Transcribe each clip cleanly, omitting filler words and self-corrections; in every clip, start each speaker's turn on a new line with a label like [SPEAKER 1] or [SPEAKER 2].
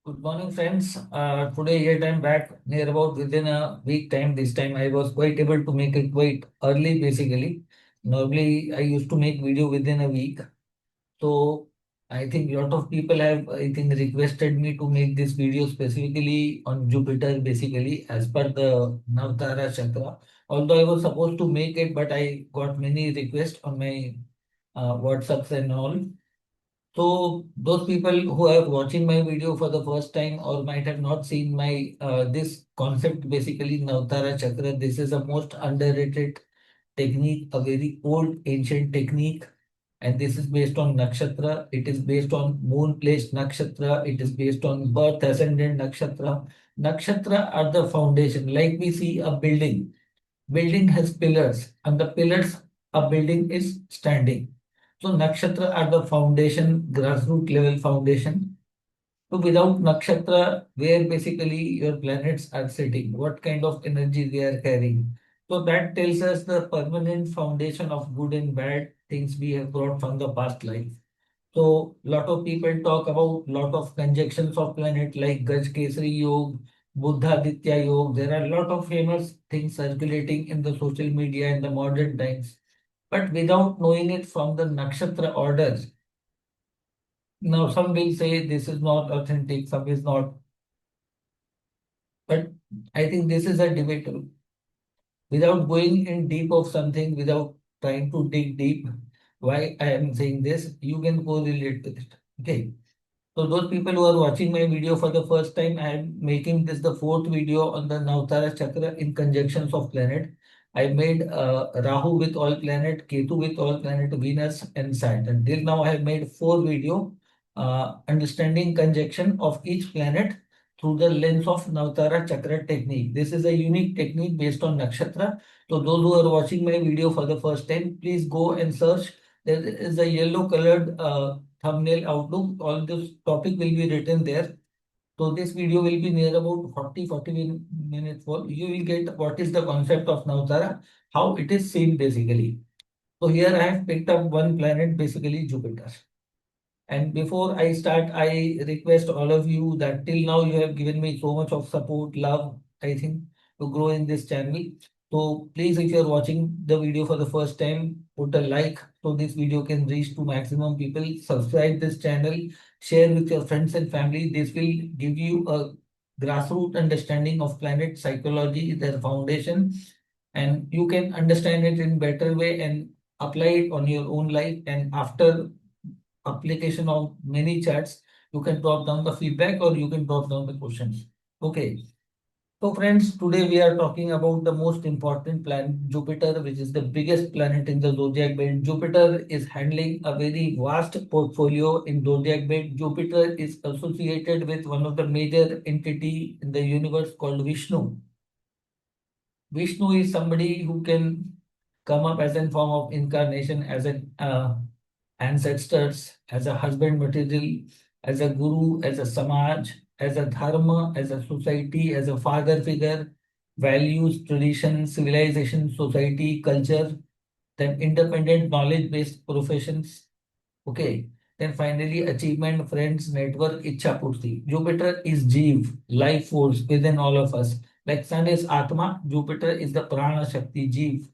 [SPEAKER 1] Good morning, friends. Today, yet I'm back near about within a week time. This time, I was quite able to make it quite early, basically. Normally, I used to make video within a week. So, I think a lot of people have, I think, requested me to make this video specifically on Jupiter, basically, as per the Navtara Chakra. Although I was supposed to make it, but I got many requests on my WhatsApps and all. So those people who are watching my video for the first time or might have not seen my this concept, basically Navtara Chakra. This is a most underrated technique, a very old ancient technique, and this is based on nakshatra. It is based on moon placed nakshatra. It is based on birth ascendant nakshatra. Nakshatra are the foundation. Like we see a building. Building has pillars, and the pillars a building is standing. So nakshatra are the foundation, grassroots level foundation. So without nakshatra, where basically your planets are sitting, what kind of energy they are carrying. So that tells us the permanent foundation of good and bad things we have brought from the past life. So lot of people talk about lot of conjunctions of planet like Gaj Kesari Yog, Buddha-Aditya Yog. There are a lot of famous things circulating in the social media in the modern times. But without knowing it from the nakshatra orders, now some will say this is not authentic, some is not. But I think this is a debatable. Without going in deep of something, without trying to dig deep, why I am saying this, you can correlate with it. Okay. So those people who are watching my video for the first time, I am making this the fourth video on the Navtara Chakra in conjunctions of planet. I made Rahu with all planet, Ketu with all planet, Venus and Saturn. Till now I have made four video understanding conjunction of each planet through the lens of Navtara Chakra technique. This is a unique technique based on nakshatra. So those who are watching my video for the first time, please go and search. There is a yellow colored thumbnail outlook. All this topic will be written there. So this video will be near about 40 minutes for you will get what is the concept of Navtara, how it is seen basically. So here I have picked up one planet, basically Jupiter. And before I start, I request all of you that till now you have given me so much of support, love, I think, to grow in this channel. So please, if you're watching the video for the first time, put a like so this video can reach to maximum people. Subscribe this channel, share with your friends and family. This will give you a grassroots understanding of planet psychology, their foundation, and you can understand it in better way and apply it on your own life. And after application of many chats, you can drop down the feedback or you can drop down the questions. Okay. So friends, today we are talking about the most important planet, Jupiter, which is the biggest planet in the zodiac belt. Jupiter is handling a very vast portfolio in zodiac belt. Jupiter is associated with one of the major entity in the universe called Vishnu. Vishnu is somebody who can come up as a form of incarnation, as an ancestors, as a husband material, as a guru, as a samaj, as a dharma, as a society, as a father figure, values, tradition, civilization, society, culture, then independent knowledge-based professions. Okay. Then finally, achievement, friends, network, Ichha Purti. Jupiter is Jeev, life force within all of us. Like Sun is Atma, Jupiter is the Prana Shakti, Jeev.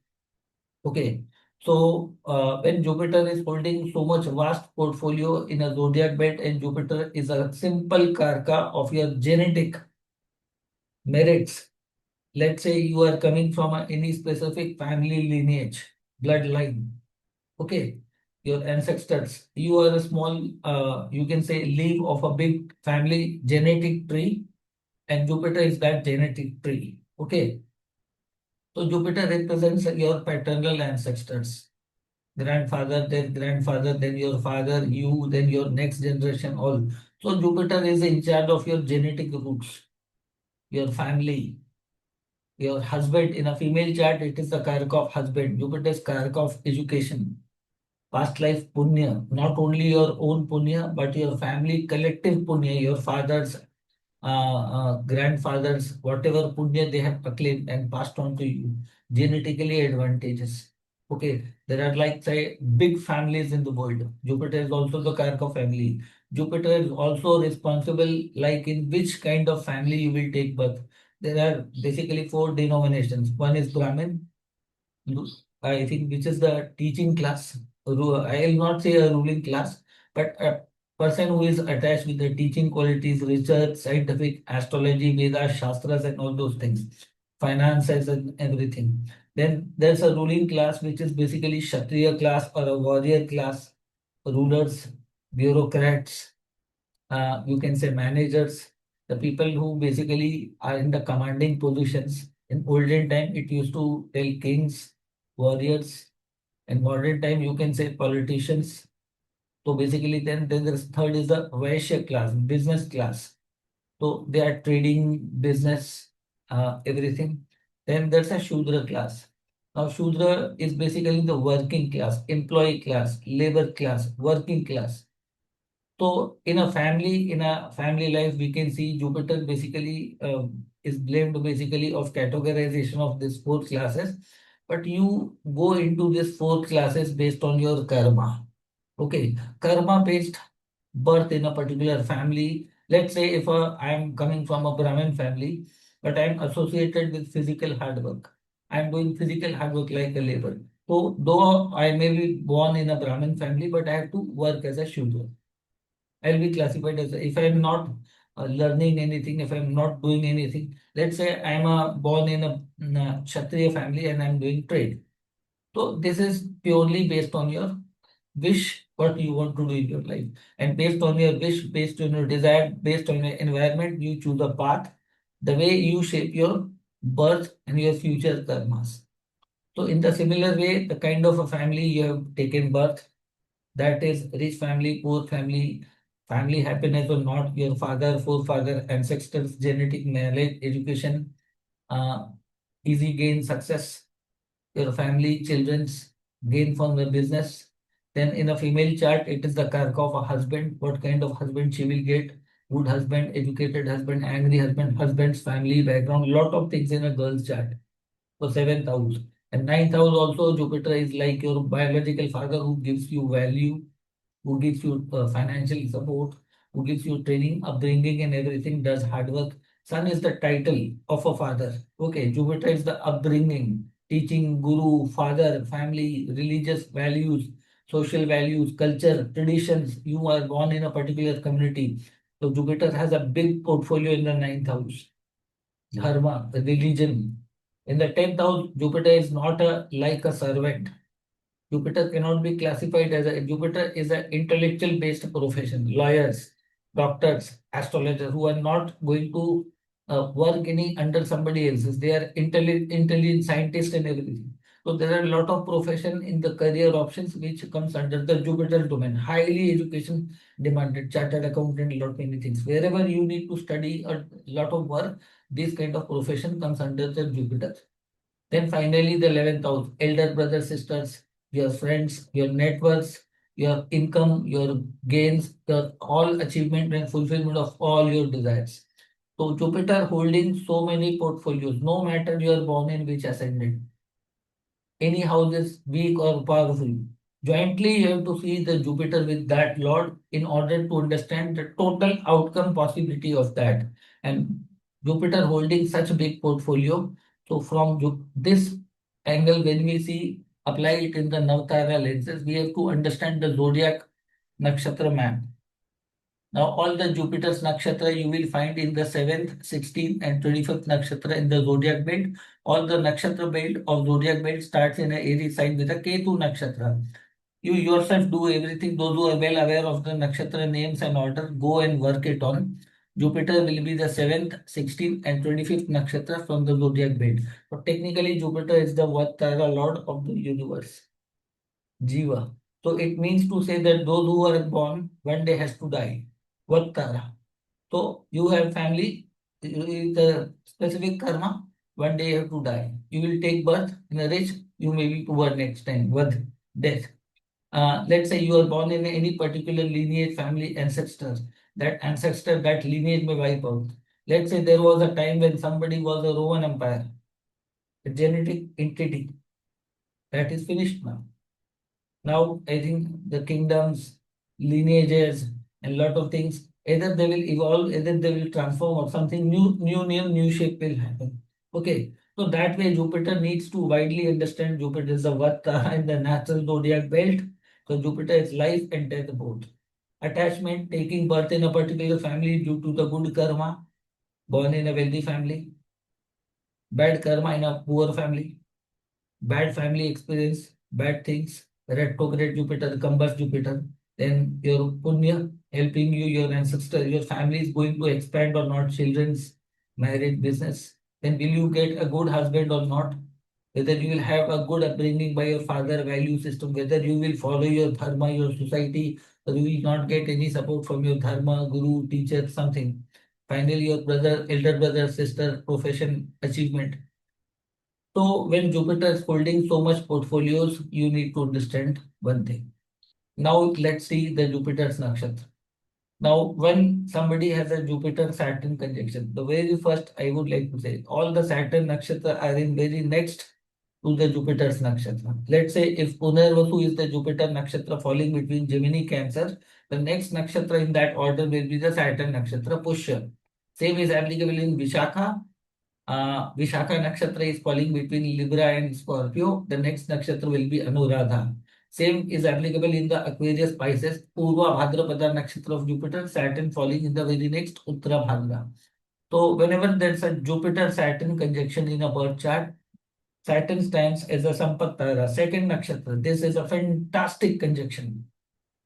[SPEAKER 1] Okay. So when Jupiter is holding so much vast portfolio in a zodiac belt and Jupiter is a simple karka of your genetic merits. Let's say you are coming from any specific family lineage, bloodline. Okay. Your ancestors, you are a small, you can say leaf of a big family genetic tree and Jupiter is that genetic tree. Okay. So Jupiter represents your paternal ancestors, grandfather, then grandfather, then your father, you, then your next generation, all. So Jupiter is in charge of your genetic roots, your family, your husband. In a female chart, it is the karaka of husband. Jupiter is karaka of education, past life punya, not only your own punya, but your family collective punya, your fathers, grandfathers, whatever punya they have acclaimed and passed on to you, genetically advantages. Okay, there are like say big families in the world. Jupiter is also the Karaka of family. Jupiter is also responsible like in which kind of family you will take birth. There are basically four denominations. One is Brahmin, I think, which is the teaching class. I will not say a ruling class, but a person who is attached with the teaching qualities, research, scientific, astrology, Vedas, Shastras, and all those things, finances, and everything. Then there's a ruling class, which is basically Kshatriya class or a warrior class, rulers, bureaucrats, you can say managers, the people who basically are in the commanding positions. In olden time, it used to tell kings, warriors. In modern time, you can say politicians. So basically, then there's third is the Vaishya class, business class. So they are trading, business, everything. Then there's a Shudra class. Now, Shudra is basically the working class, employee class, labor class, working class. So in a family life, we can see Jupiter basically is blamed basically of categorization of these four classes. But you go into these four classes based on your karma. Okay, karma based birth in a particular family. Let's say if I am coming from a Brahmin family, but I am associated with physical hard work. I am doing physical hard work like a labor. So though I may be born in a Brahmin family, but I have to work as a Shudra. I'll be classified as if I'm not learning anything, if I'm not doing anything. Let's say I'm born in a Kshatriya family and I'm doing trade. So this is purely based on your wish, what you want to do in your life. And based on your wish, based on your desire, based on your environment, you choose a path, the way you shape your birth and your future karmas. So in the similar way, the kind of a family you have taken birth, that is rich family, poor family, family happiness or not, your father, forefather, ancestors, genetic knowledge, education, uh, easy gain, success, your family, children's gain from the business. Then in a female chart, it is the karka of a husband, what kind of husband she will get, good husband, educated husband, angry husband, husband's family background, lot of things in a girl's chart. So seventh house. And ninth house also, Jupiter is like your biological father who gives you value, who gives you financial support, who gives you training, upbringing, and everything, does hard work. Sun is the title of a father. Okay, Jupiter is the upbringing, teaching, guru, father, family, religious values, social values, culture, traditions. You are born in a particular community. So Jupiter has a big portfolio in the ninth house. Dharma, the religion. In the tenth house, Jupiter is not a like a servant. Jupiter cannot be classified as a Jupiter is an intellectual based profession. Lawyers, doctors, astrologers who are not going to work any under somebody else's. They are intelligent scientists and everything. So there are a lot of profession in the career options which comes under the Jupiter domain. Highly education demanded, chartered accountant, lot many things. Wherever you need to study a lot of work, this kind of profession comes under the Jupiter. Then finally, the 11th house, elder brothers, sisters, your friends, your networks, your income, your gains, your all achievement and fulfillment of all your desires. So Jupiter holding so many portfolios, no matter you are born in which ascendant, any house is weak or powerful. Jointly, you have to see the Jupiter with that Lord in order to understand the total outcome possibility of that. And Jupiter holding such a big portfolio. So from this angle, when we see apply it in the Navtara lenses, we have to understand the zodiac nakshatra map. Now, all the Jupiter's nakshatra you will find in the 7th, 16th, and 25th nakshatra in the zodiac belt. All the nakshatra belt of zodiac belt starts in a Aries sign with a Ketu nakshatra. You yourself do everything. Those who are well aware of the nakshatra names and order, go and work it on. Jupiter will be the 7th, 16th, and 25th nakshatra from the zodiac belt. So technically, Jupiter is the Vatara lord of the universe, Jiva. So it means to say that those who are born one day has to die. Vatara. So you have family, the specific karma, one day you have to die. You will take birth in a rich, you may be poor next time, with death. Let's say you are born in any particular lineage, family, ancestors. That ancestor, that lineage may wipe out. Let's say there was a time when somebody was a Roman Empire, a genetic entity, That is finished now. Now, I think the kingdoms, lineages, and lot of things, either they will evolve, either they will transform, or something new shape will happen. Okay. So that way, Jupiter needs to widely understand. Jupiter is the Vata and the natural zodiac belt. So Jupiter is life and death both. Attachment, taking birth in a particular family due to the good karma, born in a wealthy family, bad karma in a poor family, bad family experience, bad things, retrograde Jupiter, combust Jupiter, then your punya helping you, your ancestor, your family is going to expand or not, children's marriage, business. Then will you get a good husband or not? Whether you will have a good upbringing by your father value system, whether you will follow your dharma, your society, or you will not get any support from your dharma, guru, teacher, something. Finally, your brother, elder brother, sister, profession, achievement. So when Jupiter is holding so much portfolios, you need to understand one thing. Now let's see the Jupiter's nakshatra. Now, when somebody has a Jupiter Saturn conjunction, the very first I would like to say all the Saturn nakshatra are in very next to the Jupiter's nakshatra. Let's say if Punarvasu is the Jupiter nakshatra falling between Gemini Cancer, the next nakshatra in that order will be the Saturn nakshatra Pushya. Same is applicable in Vishakha. Vishakha nakshatra is falling between Libra and Scorpio. The next nakshatra will be Anuradha. Same is applicable in the Aquarius Pisces. Purva Bhadrapada nakshatra of Jupiter, Saturn falling in the very next Uttara Bhadra. So whenever there's a Jupiter Saturn conjunction in a birth chart, Saturn stands as a Sampattara, second nakshatra. This is a fantastic conjunction.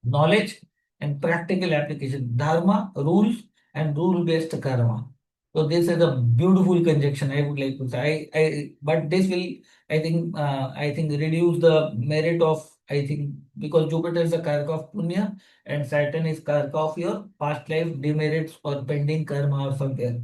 [SPEAKER 1] Knowledge and practical application, dharma, rules, and rule-based karma. So this is a beautiful conjunction, I would like to say. But this will, I think, reduce the merit of, I think, because Jupiter is a karaka of punya and Saturn is karaka of your past life demerits or pending karma or somewhere.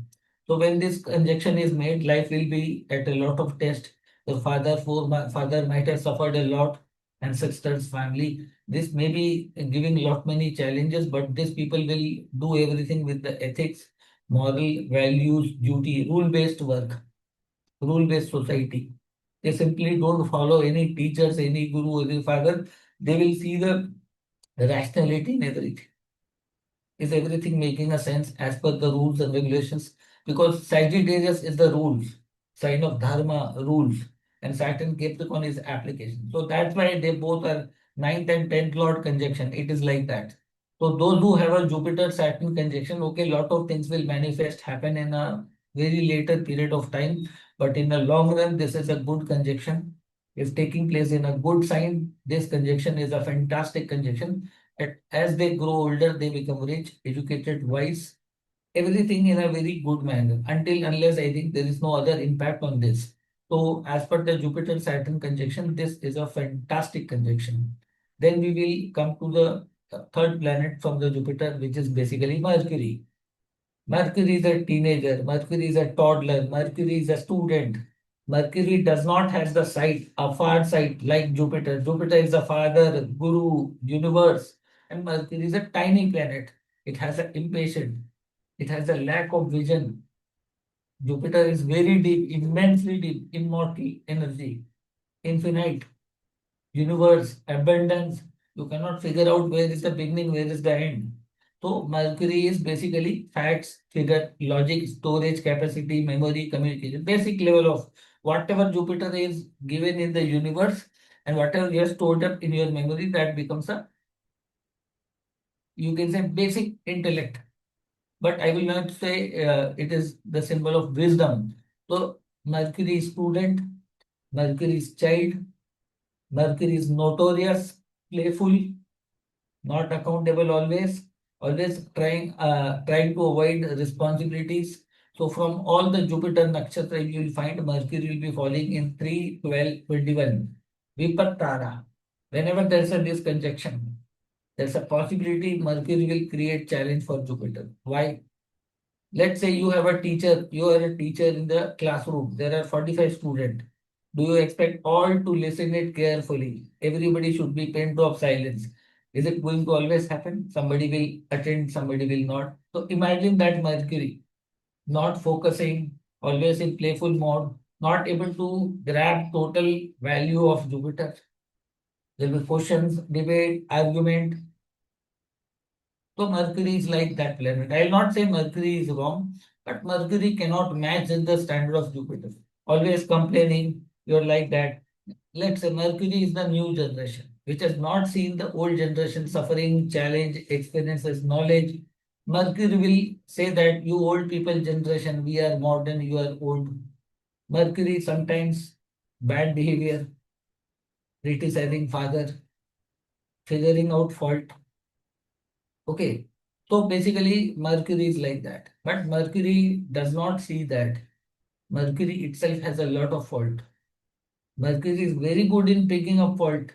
[SPEAKER 1] So when this conjunction is made, life will be at a lot of test. The father might have suffered a lot, and sisters, family, this may be giving lot many challenges, but these people will do everything with the ethics, moral values, duty, rule-based work, rule-based society. They simply don't follow any teachers, any guru, any father. They will see the rationality in everything. Is everything making a sense as per the rules and regulations? Because Sagittarius is the rules, sign of Dharma, rules, and Saturn Capricorn is application. So that's why they both are ninth and tenth lord conjunction. It is like that. So those who have a Jupiter Saturn conjunction, okay, lot of things will manifest, happen in a very later period of time, but in the long run, this is a good conjunction. Is taking place in a good sign. This conjunction is a fantastic conjunction as they grow older, they become rich, educated, wise, everything in a very good manner. Until unless I think there is no other impact on this. So, as per the Jupiter Saturn conjunction, this is a fantastic conjunction. Then we will come to the third planet from the Jupiter, which is basically Mercury. Mercury is a teenager, Mercury is a toddler, Mercury is a student. Mercury does not have the sight, a far sight like Jupiter. Jupiter is the father, guru, universe, and Mercury is a tiny planet. It has an impatient, it has a lack of vision. Jupiter is very deep, immensely deep, immortal energy, infinite universe, abundance. You cannot figure out where is the beginning, where is the end. So Mercury is basically facts, figure, logic, storage capacity, memory, communication, basic level of whatever Jupiter is given in the universe and whatever you have stored up in your memory, that becomes a, you can say, basic intellect. But I will not say it is the symbol of wisdom. So Mercury is student, Mercury is child, Mercury is notorious, playful, not accountable always trying to avoid responsibilities. So from all the Jupiter nakshatra, you will find Mercury will be falling in 3, 12, 21. Vipattara. Whenever there's a disconjunction, there's a possibility Mercury will create challenge for Jupiter. Why? Let's say you are a teacher in the classroom. There are 45 students. Do you expect all to listen it carefully? Everybody should be pin drop silence. Is it going to always happen? Somebody will attend, somebody will not. So imagine that Mercury not focusing, always in playful mode. not able to grab total value of Jupiter. There will be questions, debate, argument. So Mercury is like that planet. I will not say Mercury is wrong, but Mercury cannot match the standard of Jupiter. Always complaining, you're like that. Let's say Mercury is the new generation, which has not seen the old generation suffering, challenge, experiences, knowledge. Mercury will say that you old people generation, we are modern, you are old. Mercury sometimes bad behavior, criticizing father, figuring out fault. Okay. So basically, Mercury is like that. But Mercury does not see that. Mercury itself has a lot of fault. Mercury is very good in picking up fault.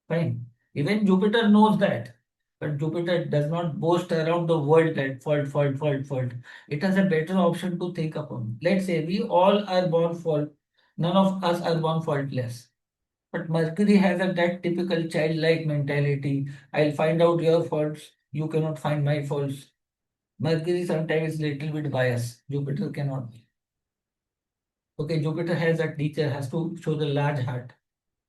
[SPEAKER 1] Fine. Even Jupiter knows that. But Jupiter does not boast around the world that fault, fault, fault, fault. It has a better option to think upon. Let's say we all are born fault. None of us are born faultless. But Mercury has that typical childlike mentality. I'll find out your faults. You cannot find my faults. Mercury sometimes is little bit biased. Jupiter cannot be. Okay, Jupiter has a teacher, has to show the large heart.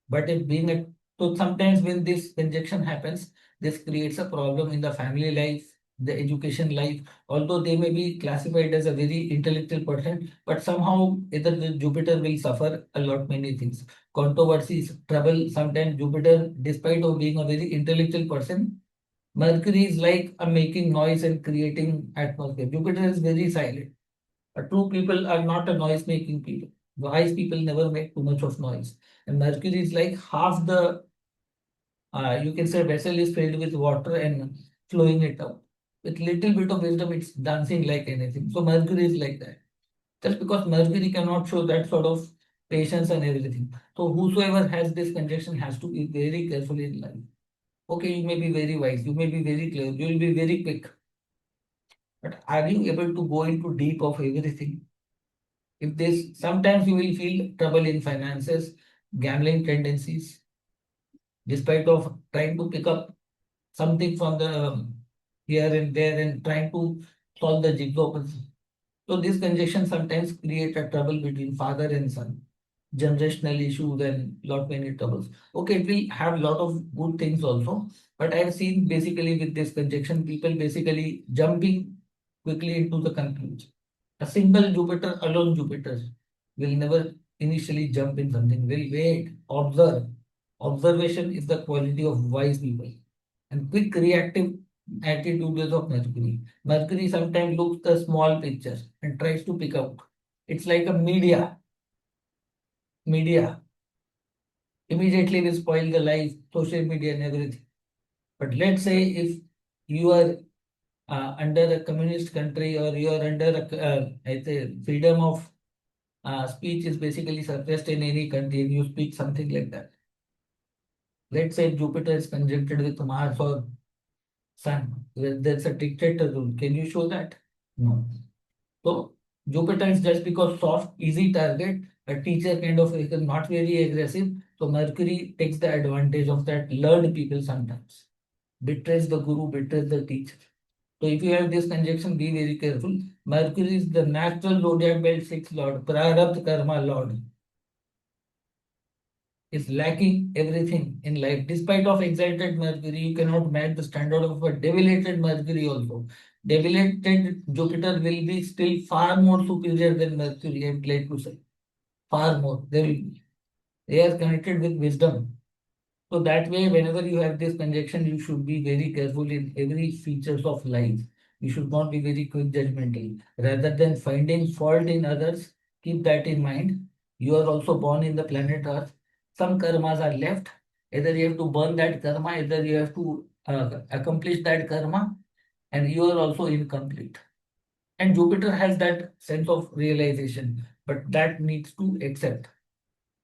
[SPEAKER 1] But if being a so sometimes when this conjunction happens, this creates a problem in the family life, the education life. Although they may be classified as a very intellectual person, but somehow either the Jupiter will suffer a lot many things. Controversies, trouble. Sometimes Jupiter, despite of being a very intellectual person, Mercury is like a making noise and creating atmosphere. Jupiter is very silent. True people are not a noise making people. Wise people never make too much of noise. And Mercury is like half the, you can say, vessel is filled with water and flowing it out. With little bit of wisdom, it's dancing like anything. So Mercury is like that. Just because Mercury cannot show that sort of patience and everything. So whosoever has this conjunction has to be very careful in life. Okay, you may be very wise, you may be very clever, you will be very quick. But are you able to go into deep of everything? If this, sometimes you will feel trouble in finances, gambling tendencies, despite of trying to pick up something from the here and there and trying to solve the jigsaw puzzle. So this conjunction sometimes create a trouble between father and son, generational issues and lot many troubles. Okay, it will have lot of good things also, but I have seen basically with this conjunction, people basically jumping quickly into the conclusion. A single Jupiter, alone Jupiter, will never initially jump in something. Will wait, observe. Observation is the quality of wise people. And quick reactive attitude is of Mercury. Mercury sometimes looks the small picture and tries to pick out. It's like a media. Media immediately will spoil the life, social media and everything. But let's say if you are under a communist country or you are under I say freedom of speech is basically suppressed in any country and you speak something like that. Let's say Jupiter is conjuncted with Mars or Sun. There's a dictator rule. Can you show that? No. So Jupiter is just because soft, easy target, a teacher kind of is not very aggressive. So Mercury takes the advantage of that learned people sometimes. Betrays the guru, betrays the teacher. So if you have this conjunction, be very careful. Mercury is the natural zodiac belt sixth lord, Prarabdha Karma lord, is lacking everything in life. Despite of exalted Mercury, you cannot match the standard of a devilated Mercury also. Devilated Jupiter will be still far more superior than Mercury, I would like to say. Far more. They will be. They are connected with wisdom. So that way, whenever you have this conjunction, you should be very careful in every features of life. You should not be very quick judgmental. Rather than finding fault in others, keep that in mind. You are also born in the planet Earth. Some karmas are left. Either you have to burn that karma, either you have to accomplish that karma, and you are also incomplete. And Jupiter has that sense of realization, but that needs to accept.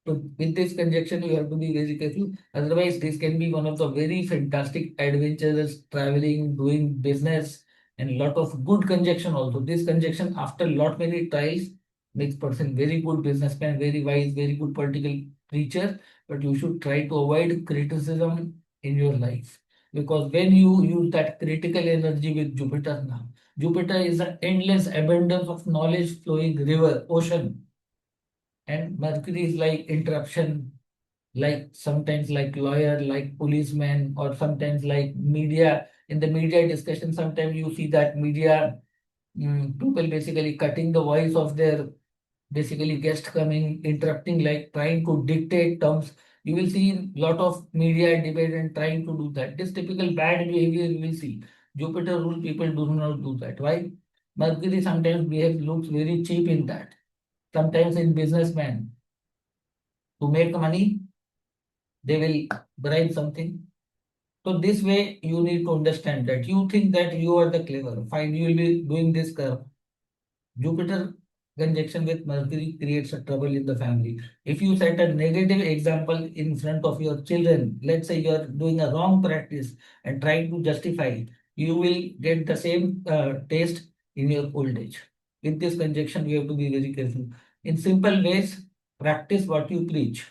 [SPEAKER 1] So with this conjunction, you have to be very careful. Otherwise, this can be one of the very fantastic adventures, traveling, doing business, and lot of good conjunction also. This conjunction, after lot many trials, makes person very good businessman, very wise, very good political preacher. But you should try to avoid criticism in your life. Because when you use that critical energy with Jupiter now, Jupiter is an endless abundance of knowledge flowing river, ocean And Mercury is like interruption, like sometimes like lawyer, like policeman, or sometimes like media. In the media discussion, sometimes you see that media people basically cutting the voice of their basically guest coming, interrupting, like trying to dictate terms. You will see lot of media debate and trying to do that. This typical bad behavior you will see. Jupiter rule people do not do that. Why? Mercury sometimes behaves looks very cheap in that. Sometimes in businessman to make money, they will bribe something. So this way you need to understand that you think that you are the clever. Fine, you will be doing this curve. Jupiter conjunction with Mercury creates a trouble in the family. If you set a negative example in front of your children, let's say you are doing a wrong practice and trying to justify, you will get the same taste in your old age. With this conjunction, you have to be very careful. In simple ways, practice what you preach.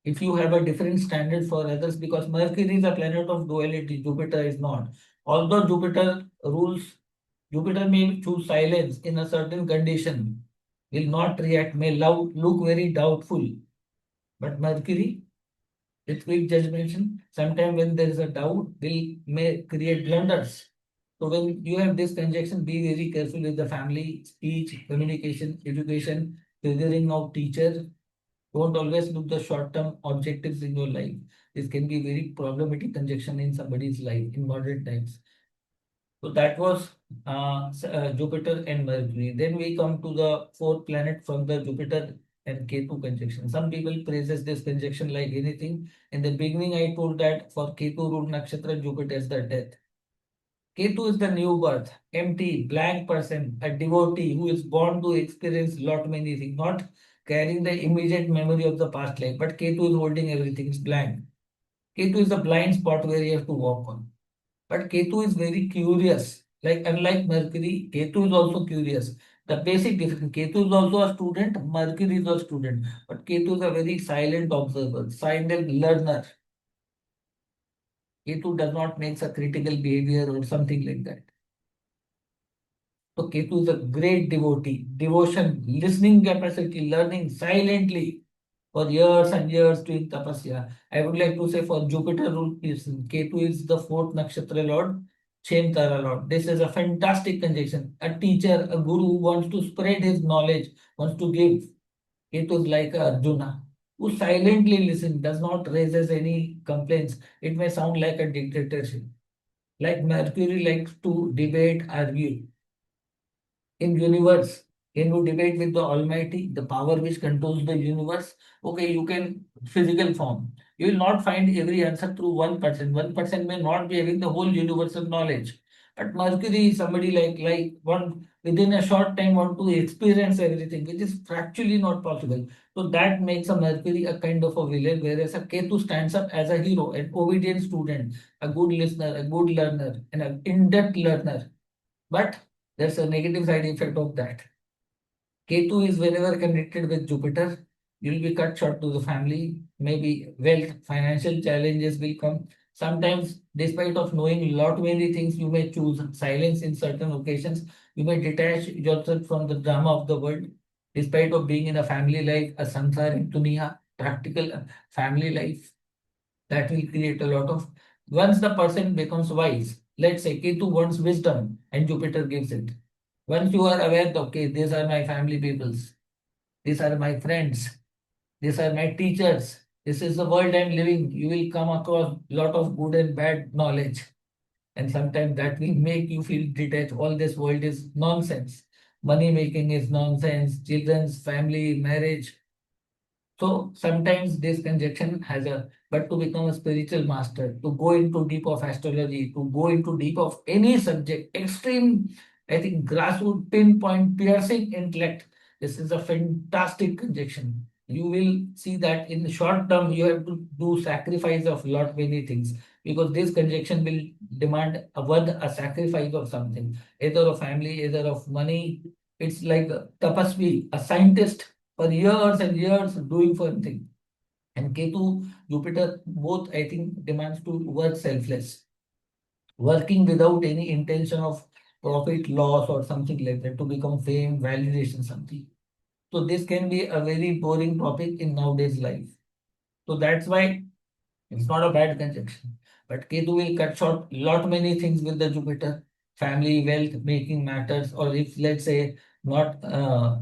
[SPEAKER 1] If you have a different standard for others, because Mercury is a planet of duality, Jupiter is not. Although Jupiter rules, Jupiter may choose silence in a certain condition, will not react, may look very doubtful. But Mercury, with quick judgment, sometimes when there is a doubt, will may create blunders. So when you have this conjunction, be very careful with the family, speech, communication, education, figuring out teacher. Don't always look the short-term objectives in your life. This can be very problematic conjunction in somebody's life in modern times. So that was Jupiter and Mercury. Then we come to the fourth planet from the Jupiter and Ketu conjunction. Some people praises this conjunction like anything. In the beginning, I told that for Ketu root nakshatra, Jupiter is the death. Ketu is the new birth, empty, blank person, a devotee who is born to experience lot many things, not carrying the immediate memory of the past life. But Ketu is holding everything, it's blank. Ketu is a blind spot where you have to walk on. But Ketu is very curious. Like unlike Mercury, Ketu is also curious. The basic difference, Ketu is also a student, Mercury is a student. But Ketu is a very silent observer, silent learner. Ketu does not make a critical behavior or something like that. So Ketu is a great devotee, devotion, listening capacity, learning silently for years and years doing tapasya. I would like to say for Jupiter rule person, Ketu is the fourth nakshatra lord, Shem Tara lord. This is a fantastic conjunction. A teacher, a guru who wants to spread his knowledge, wants to give. Ketu is like a Arjuna who silently listens, does not raises any complaints. It may sound like a dictatorship. Like Mercury likes to debate, argue in universe. Can you debate with the Almighty, the power which controls the universe? Okay, you can physical form. You will not find every answer through one person. One person may not be having the whole universal knowledge. But Mercury is somebody like one within a short time want to experience everything, which is actually not possible. So that makes a Mercury a kind of a villain, whereas a Ketu stands up as a hero, an obedient student, a good listener, a good learner, and an in-depth learner. But there's a negative side effect of that. Ketu is whenever connected with Jupiter, you'll be cut short to the family. Maybe wealth, financial challenges will come. Sometimes, despite of knowing lot many things, you may choose silence in certain occasions. You may detach yourself from the drama of the world. Despite of being in a family life, a samsara in dunya, practical family life, that will create a lot of. Once the person becomes wise, let's say Ketu wants wisdom and Jupiter gives it. Once you are aware that, okay, these are my family peoples, these are my friends, these are my teachers, this is the world I'm living, you will come across lot of good and bad knowledge. And sometimes that will make you feel detached. All this world is nonsense. Money making is nonsense, children's family, marriage, so sometimes this conjunction has a, but to become a spiritual master, to go into deep of astrology, to go into deep of any subject, extreme, I think grassroots, pinpoint, piercing intellect. This is a fantastic conjunction. You will see that in the short term, you have to do sacrifice of lot many things because this conjunction will demand a sacrifice of something, either of family, either of money. It's like a tapasvi, a scientist for years and years doing for thing. And Ketu, Jupiter, both I think demands to work selfless, working without any intention of profit, loss, or something like that to become fame, validation, something. So this can be a very boring topic in nowadays life. So that's why it's not a bad conjunction. But Ketu will cut short lot many things with the Jupiter. Family, wealth, making matters, or if let's say not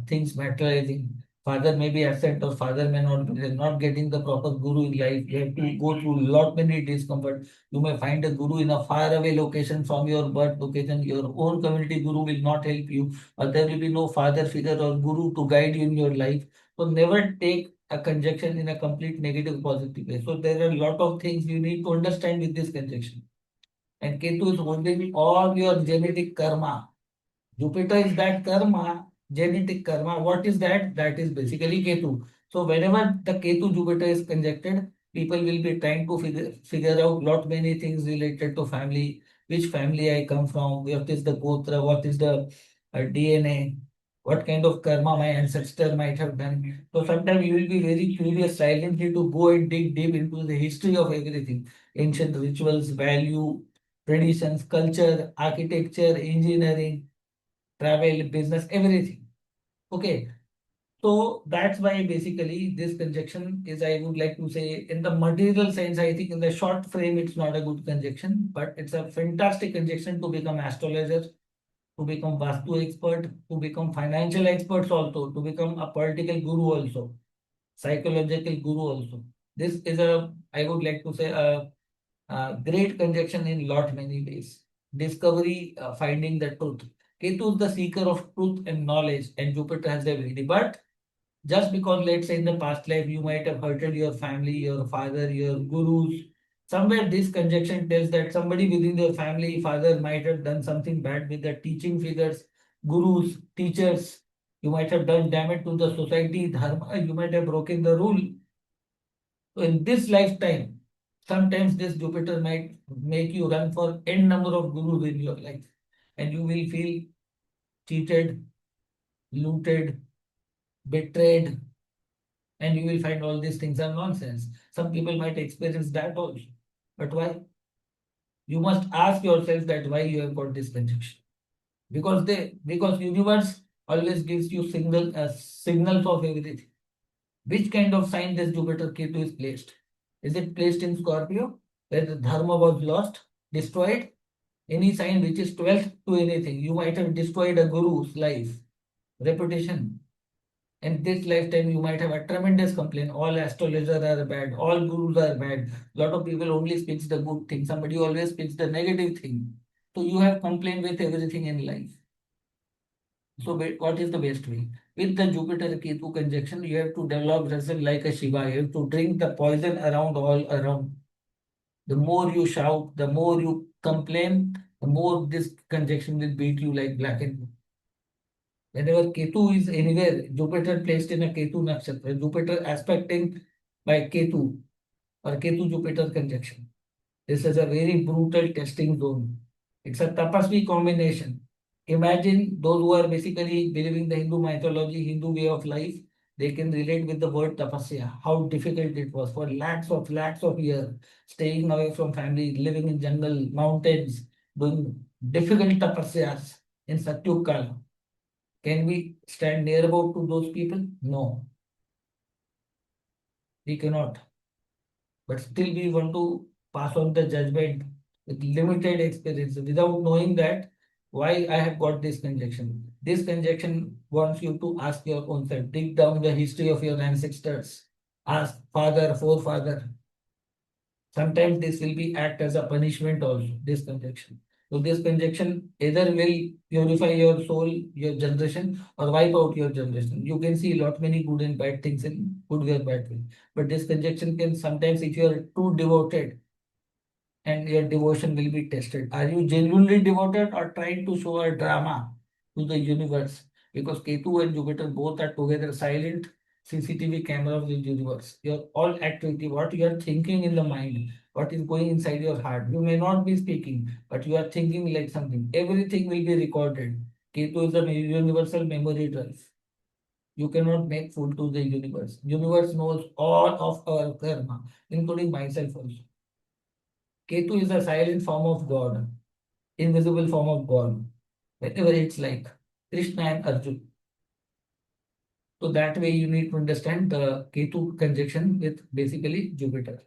[SPEAKER 1] things materializing. Father may be absent or father may not be there, not getting the proper guru in life. You have to go through lot many discomfort. You may find a guru in a far away location from your birth location. Your own community guru will not help you, or there will be no father figure or guru to guide you in your life. So never take a conjunction in a complete negative positive way. So there are a lot of things you need to understand with this conjunction. And Ketu is holding all your genetic karma. Jupiter is that karma, genetic karma. What is that? That is basically Ketu. So whenever the Ketu Jupiter is conjuncted, people will be trying to figure out lot many things related to family, which family I come from, what is the gotra, what is the DNA, what kind of karma my ancestor might have done. So sometimes you will be very curious silently to go and dig deep into the history of everything, ancient rituals, value, traditions, culture, architecture, engineering, travel, business, everything. Okay. So that's why basically this conjunction is, I would like to say, in the material sense, I think in the short frame, it's not a good conjunction, but it's a fantastic conjunction to become astrologer, to become Vastu expert, to become financial experts also, to become a political guru also, psychological guru also. This is a, I would like to say, great conjunction in lot many ways. Discovery, finding the truth. Ketu is the seeker of truth and knowledge, and Jupiter has the ability. But just because, let's say, in the past life, you might have hurted your family, your father, your gurus. Somewhere this conjunction tells that somebody within your family, father might have done something bad with the teaching figures, gurus, teachers. You might have done damage to the society, dharma. You might have broken the rule. So in this lifetime, sometimes this Jupiter might make you run for n number of gurus in your life, and you will feel cheated, looted, betrayed, and you will find all these things are nonsense. Some people might experience that also. But why? You must ask yourself that why you have got this conjunction. Because universe always gives you signals of everything. Which kind of sign this Jupiter Ketu is placed? Is it placed in Scorpio, where the dharma was lost, destroyed? Any sign which is 12th to anything. You might have destroyed a guru's life, reputation. In this lifetime, you might have a tremendous complaint. All astrologers are bad, all gurus are bad. Lot of people only speaks the good thing. Somebody always speaks the negative thing. So you have complained with everything in life. So what is the best way? With the Jupiter Ketu conjunction, you have to develop yourself like a Shiva. You have to drink the poison around all around. The more you shout, the more you complain, the more this conjunction will beat you like black and blue. Whenever Ketu is anywhere, Jupiter placed in a Ketu nakshatra, Jupiter aspecting by Ketu or Ketu Jupiter conjunction. This is a very brutal testing zone. It's a tapasvi combination. Imagine those who are basically believing the Hindu mythology, Hindu way of life, they can relate with the word tapasya, how difficult it was for lakhs of years, staying away from family, living in jungle, mountains, doing difficult tapasyas in Satyug Kala. Can we stand near about to those people? No, we cannot. But still we want to pass on the judgment with limited experience without knowing that why I have got this conjunction. This conjunction wants you to ask your own self, dig down the history of your ancestors, ask father, forefather. Sometimes this will be act as a punishment also, this conjunction. So this conjunction either will purify your soul, your generation, or wipe out your generation. You can see lot many good and bad things in good way or bad way. But this conjunction can sometimes, if you are too devoted, and your devotion will be tested. Are you genuinely devoted or trying to show a drama to the universe? Because Ketu and Jupiter both are together silent CCTV camera of the universe. Your all activity, what you are thinking in the mind, what is going inside your heart. You may not be speaking, but you are thinking like something. Everything will be recorded. Ketu is a universal memory drive. You cannot make fool to the universe. Universe knows all of our karma, including myself also. Ketu is a silent form of God, invisible form of God. Whenever it's like Krishna and Arjun. So that way you need to understand the Ketu conjunction with basically Jupiter.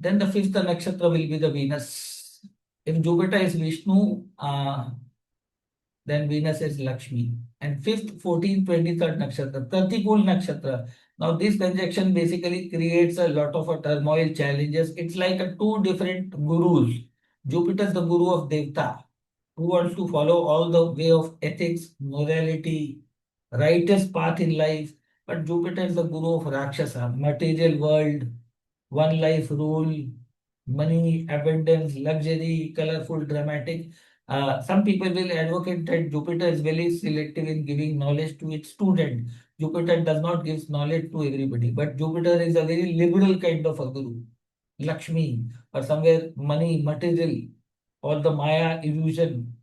[SPEAKER 1] Then the fifth nakshatra will be the Venus. If Jupiter is Vishnu, then Venus is Lakshmi. And fifth, 14th, 23rd nakshatra, Pratikul nakshatra. Now this conjunction basically creates a lot of turmoil, challenges. It's like a two different gurus. Jupiter is the guru of Devta, who wants to follow all the way of ethics, morality, righteous path in life. But Jupiter is the guru of Rakshasa, material world, one life rule, money, abundance, luxury, colorful, dramatic. Some people will advocate that Jupiter is very selective in giving knowledge to its student. Jupiter does not give knowledge to everybody, but Jupiter is a very liberal kind of a guru. Lakshmi, or somewhere money, material, or the Maya illusion.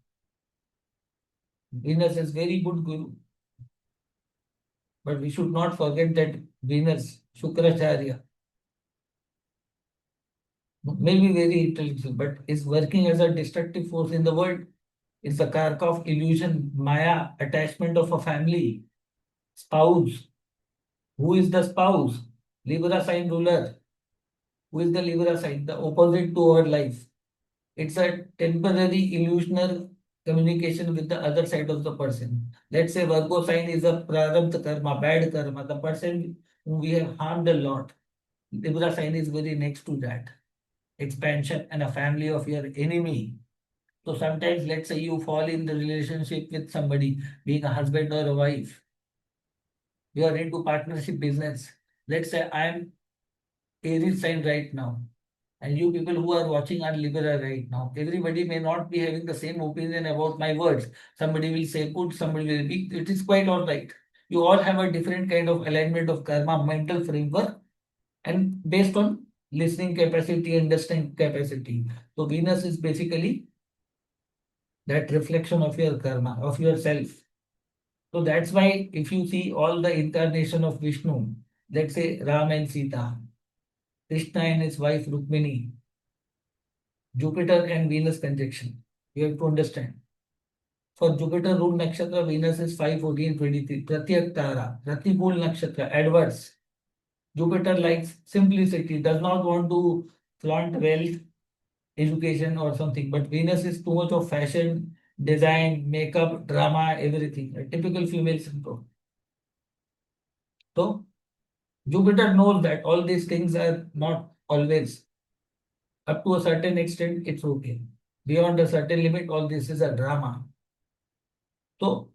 [SPEAKER 1] Venus is very good guru, but we should not forget that Venus, Shukracharya, may be very intelligent, but is working as a destructive force in the world. It's the kark of illusion, Maya, attachment of a family, spouse. Who is the spouse? Libra sign ruler. Who is the Libra sign? The opposite to our life. It's a temporary illusional communication with the other side of the person. Let's say Virgo sign is a prarabdha karma, bad karma, the person whom we have harmed a lot. Libra sign is very next to that. Expansion and a family of your enemy. So sometimes, let's say you fall in the relationship with somebody, being a husband or a wife. You are into partnership business. Let's say I am Aries sign right now, and you people who are watching are Libra right now. Everybody may not be having the same opinion about my words. Somebody will say good, somebody will be. It is quite all right. You all have a different kind of alignment of karma, mental framework, and based on listening capacity, understanding capacity. So Venus is basically that reflection of your karma, of yourself. So that's why if you see all the incarnation of Vishnu, let's say Ram and Sita, Krishna and his wife Rukmini, Jupiter and Venus conjunction, you have to understand. For Jupiter ruled nakshatra, Venus is 5, 14, 23. Pratyak Tara, Ratipul nakshatra, adverse. Jupiter likes simplicity, does not want to flaunt wealth, education or something. But Venus is too much of fashion, design, makeup, drama, everything. A typical female syndrome. So Jupiter knows that all these things are not always up to a certain extent, it's okay. Beyond a certain limit, all this is a drama. So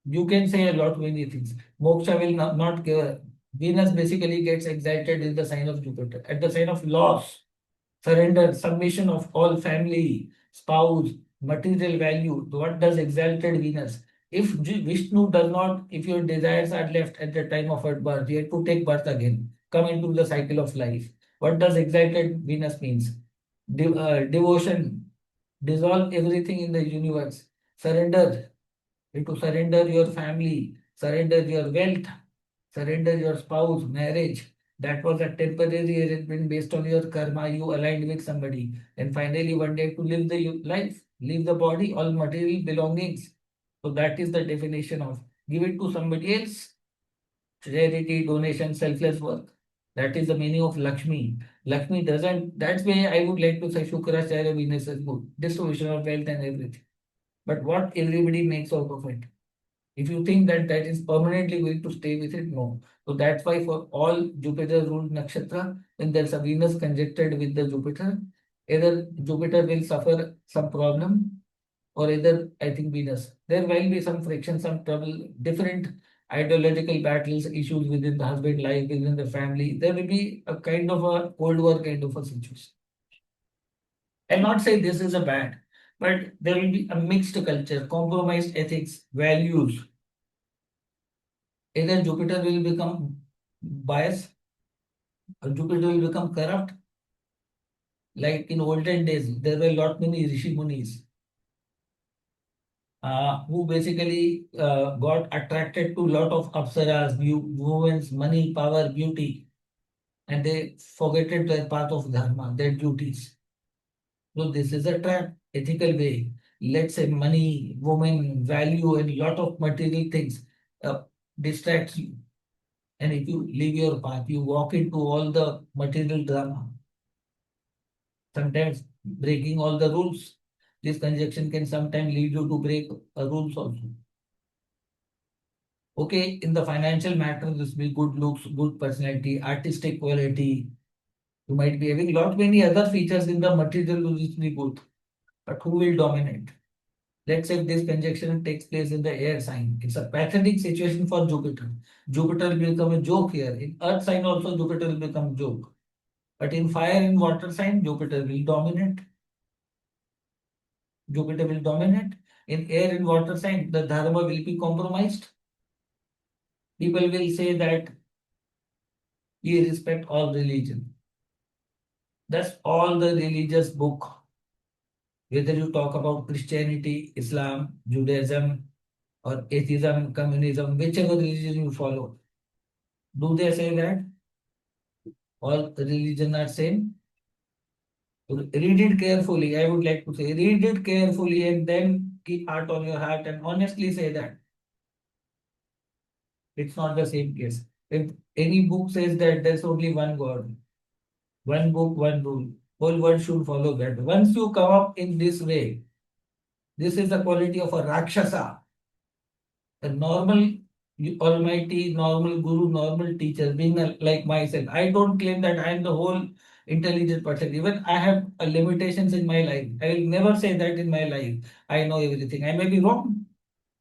[SPEAKER 1] you can say a lot many things. Moksha will not give. Venus basically gets excited in the sign of Jupiter. At the sign of loss, surrender, submission of all family, spouse, material value. What does exalted Venus? If Vishnu does not, if your desires are left at the time of her birth, you have to take birth again, come into the cycle of life. What does exalted Venus means? Devotion, dissolve everything in the universe, surrender, you have to surrender your family, surrender your wealth, surrender your spouse, marriage. That was a temporary arrangement based on your karma. You aligned with somebody. And finally, one day to live the life, leave the body, all material belongings. So that is the definition of give it to somebody else. Charity, donation, selfless work. That is the meaning of Lakshmi. Lakshmi doesn't, that's why I would like to say Shukracharya Venus is good. Distribution of wealth and everything. But what everybody makes out of it. If you think that that is permanently going to stay with it, no. So that's why for all Jupiter ruled nakshatra, when there's a Venus conjuncted with the Jupiter, either Jupiter will suffer some problem or either I think Venus. There will be some friction, some trouble, different ideological battles, issues within the husband life, within the family. There will be a kind of a Cold War kind of a situation. I'll not say this is a bad, but there will be a mixed culture, compromised ethics, values. Either Jupiter will become biased or Jupiter will become corrupt. Like in olden days, there were a lot many Rishi Munis who basically got attracted to lot of apsaras, women's money, power, beauty, and they forgetted their path of dharma, their duties. So this is a trap, ethical way. Let's say money, women, value, and lot of material things. distracts you. And if you leave your path, you walk into all the material drama, sometimes breaking all the rules. This conjunction can sometimes lead you to break rules also. Okay, in the financial matter, this will be good looks, good personality, artistic quality. You might be having lot many other features in the material which will be good, but who will dominate? Let's say if this conjunction takes place in the air sign. It's a pathetic situation for Jupiter. Jupiter will become a joke here. In earth sign also Jupiter will become joke. But in fire and water sign, Jupiter will dominate. Jupiter will dominate. In air and water sign, the dharma will be compromised. People will say that we respect all religion. That's all the religious book. Whether you talk about Christianity, Islam, Judaism, or atheism, communism, whichever religion you follow, do they say that all religion are same? Read it carefully. I would like to say, read it carefully and then keep heart on your heart and honestly say that it's not the same case. If any book says that there's only one God, one book, one rule, whole world should follow that. Once you come up in this way, this is the quality of a Rakshasa, a normal almighty, normal guru, normal teacher, being like myself. I don't claim that I am the whole intelligent person. Even I have limitations in my life. I will never say that in my life. I know everything. I may be wrong.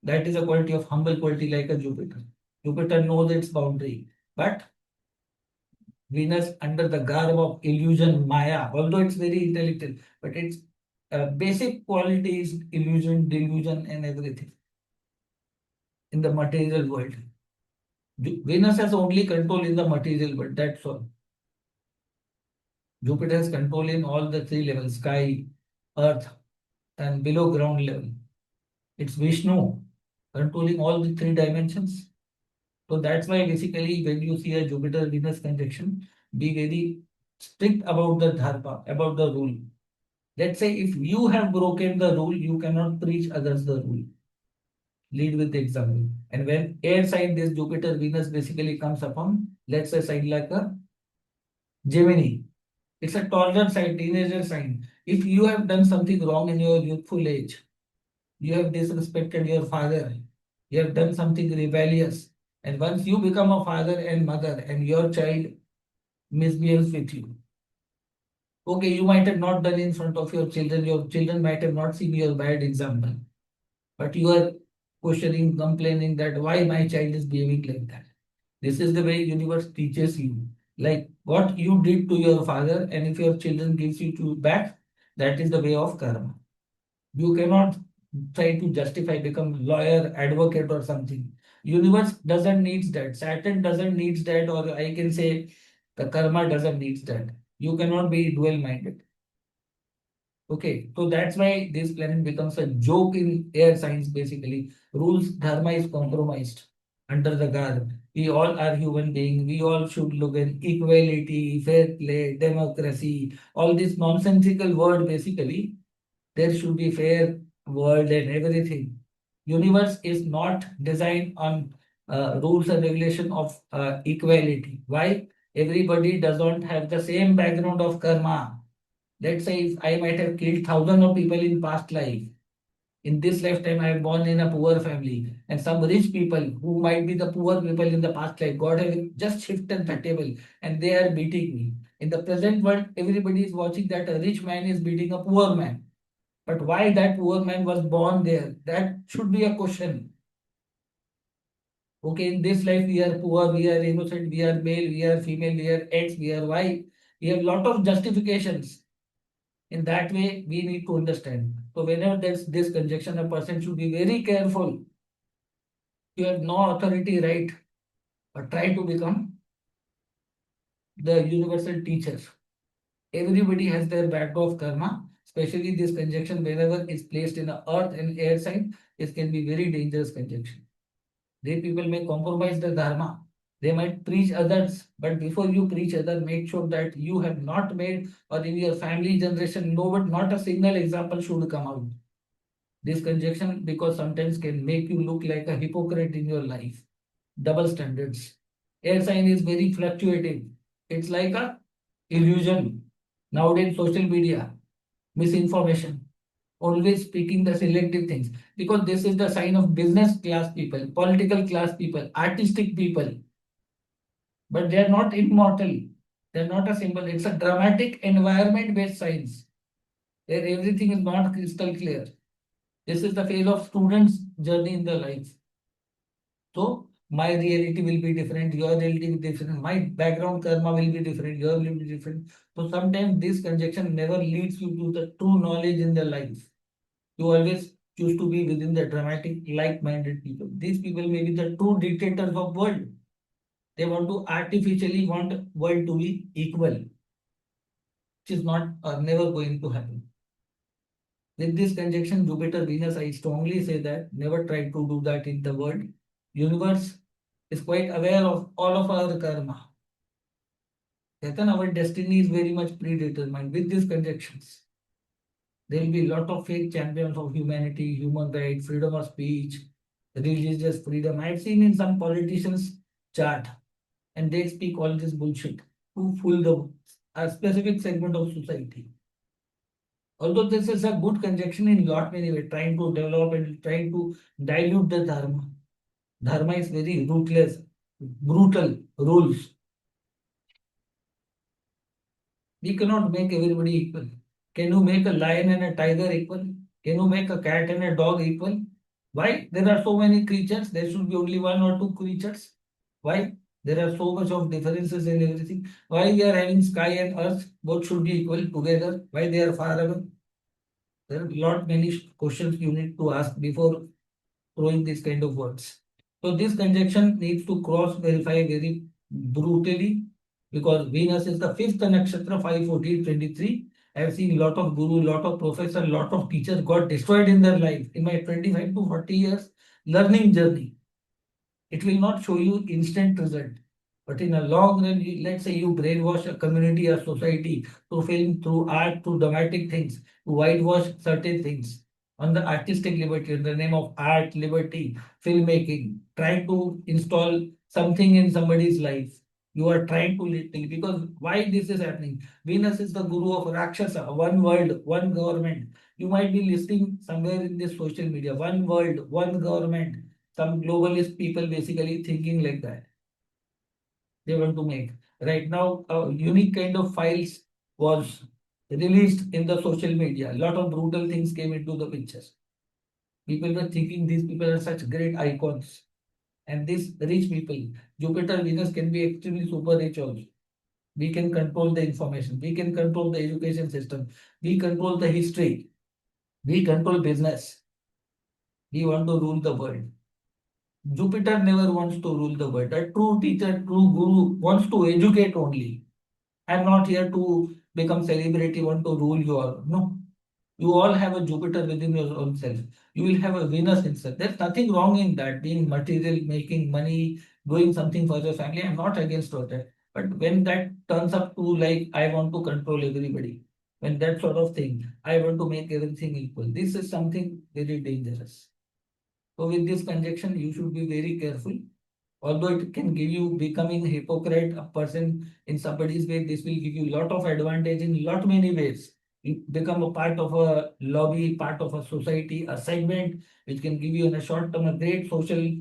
[SPEAKER 1] That is a quality of humble quality like a Jupiter. Jupiter knows its boundary. But Venus under the garb of illusion, Maya, although it's very intellectual, but its basic quality is illusion, delusion, and everything in the material world. Venus has only control in the material world, that's all. Jupiter has control in all the three levels, sky, earth, and below ground level. It's Vishnu controlling all the three dimensions. So that's why basically when you see a Jupiter Venus conjunction, be very strict about the dharma, about the rule. Let's say if you have broken the rule, you cannot preach others the rule. Lead with the example. And when air sign this Jupiter Venus basically comes upon, let's say sign like a Gemini. It's a toddler sign, teenager sign. If you have done something wrong in your youthful age, you have disrespected your father, you have done something rebellious, and once you become a father and mother and your child misbehaves with you, okay, you might have not done in front of your children might have not seen your bad example, but you are questioning, complaining that why my child is behaving like that. This is the way universe teaches you. Like what you did to your father, and if your children gives you to back, that is the way of karma. You cannot try to justify, become lawyer, advocate, or something. Universe doesn't needs that. Saturn doesn't needs that, or I can say the karma doesn't needs that. You cannot be dual-minded. Okay, so that's why this planet becomes a joke in air science basically. Rules, dharma is compromised under the guard. We all are human beings. We all should look at equality, fair play, democracy, all this nonsensical word basically. There should be fair world and everything. Universe is not designed on rules and regulation of equality. Why? Everybody doesn't have the same background of karma. Let's say if I might have killed thousands of people in past life. In this lifetime, I am born in a poor family, and some rich people who might be the poor people in the past life, God has just shifted the table, and they are beating me. In the present world, everybody is watching that a rich man is beating a poor man. But why that poor man was born there? That should be a question. Okay, in this life we are poor, we are innocent, we are male, we are female, we are X, we are Y. We have lot of justifications. In that way, we need to understand. So whenever there's this conjunction, a person should be very careful. You have no authority right, but try to become the universal teacher. Everybody has their background of karma, especially this conjunction whenever it's placed in the earth and air sign, it can be very dangerous conjunction. They people may compromise the dharma. They might preach others, but before you preach others, make sure that you have not made or in your family generation, no, but not a single example should come out. This conjunction, because sometimes can make you look like a hypocrite in your life. double standards. Air sign is very fluctuating. It's like a illusion. Nowadays, social media, misinformation, always speaking the selective things because this is the sign of business class people, political class people, artistic people, but they are not immortal. They're not a symbol. It's a dramatic environment-based science where everything is not crystal clear. This is the phase of students' journey in their life. So my reality will be different, your reality will be different, my background karma will be different, your will be different. So sometimes this conjunction never leads you to the true knowledge in the life. You always choose to be within the dramatic, like-minded people. These people may be the true dictators of world. They want to artificially want world to be equal, which is not never going to happen. With this conjunction, Jupiter, Venus, I strongly say that never try to do that in the world. Universe is quite aware of all of our karma. Then our destiny is very much predetermined with these conjunctions. There will be a lot of fake champions of humanity, human rights, freedom of speech, religious freedom. I've seen in some politicians' chart, and they speak all this bullshit to fool the a specific segment of society. Although this is a good conjunction in lot many ways, trying to develop and trying to dilute the dharma. Dharma is very ruthless, brutal rules. We cannot make everybody equal. Can you make a lion and a tiger equal? Can you make a cat and a dog equal? Why? There are so many creatures. There should be only one or two creatures. Why? There are so much of differences in everything. Why we are having sky and earth? Both should be equal together. Why they are far away? There are lot many questions you need to ask before throwing these kind of words. So this conjunction needs to cross verify very brutally because Venus is the fifth nakshatra 5, 14, 23. I have seen lot of guru, lot of professor, lot of teachers got destroyed in their life. In my 25 to 40 years learning journey, it will not show you instant result. But in a long run, let's say you brainwash a community or society through film, through art, through dramatic things, to whitewash certain things on the artistic liberty, in the name of art, liberty, filmmaking, trying to install something in somebody's life. You are trying to little because why this is happening? Venus is the guru of Rakshasa, one world, one government. You might be listening somewhere in this social media, one world, one government. Some globalist people basically thinking like that they want to make. Right now, a unique kind of files was released in the social media. A lot of brutal things came into the pictures. People were thinking these people are such great icons. And these rich people, Jupiter, Venus can be extremely super rich also. We can control the information. We can control the education system. We control the history. We control business. We want to rule the world. Jupiter never wants to rule the world. A true teacher, true guru wants to educate only. I'm not here to become celebrity, want to rule you all. No. You all have a Jupiter within your own self. You will have a Venus inside. There's nothing wrong in that, being material, making money, doing something for your family. I'm not against all that. But when that turns up to like, I want to control everybody, when that sort of thing, I want to make everything equal. This is something very dangerous. So with this conjunction, you should be very careful. Although it can give you becoming a hypocrite, a person in somebody's way, this will give you lot of advantage in lot many ways. You become a part of a lobby, part of a society, a segment which can give you in a short term a great social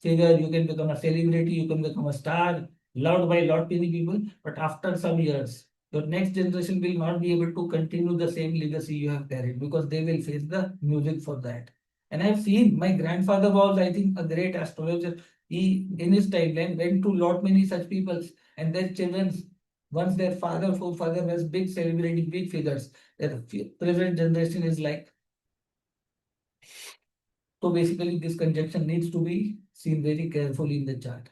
[SPEAKER 1] figure. You can become a celebrity, you can become a star, loved by lot many people. But after some years, your next generation will not be able to continue the same legacy you have carried because they will face the music for that. And I've seen my grandfather was, I think, a great astrologer. He, in his timeline, went to lot many such peoples and their children, once their father, forefather was big celebrity, big figures, their present generation is like. So basically, this conjunction needs to be seen very carefully in the chart.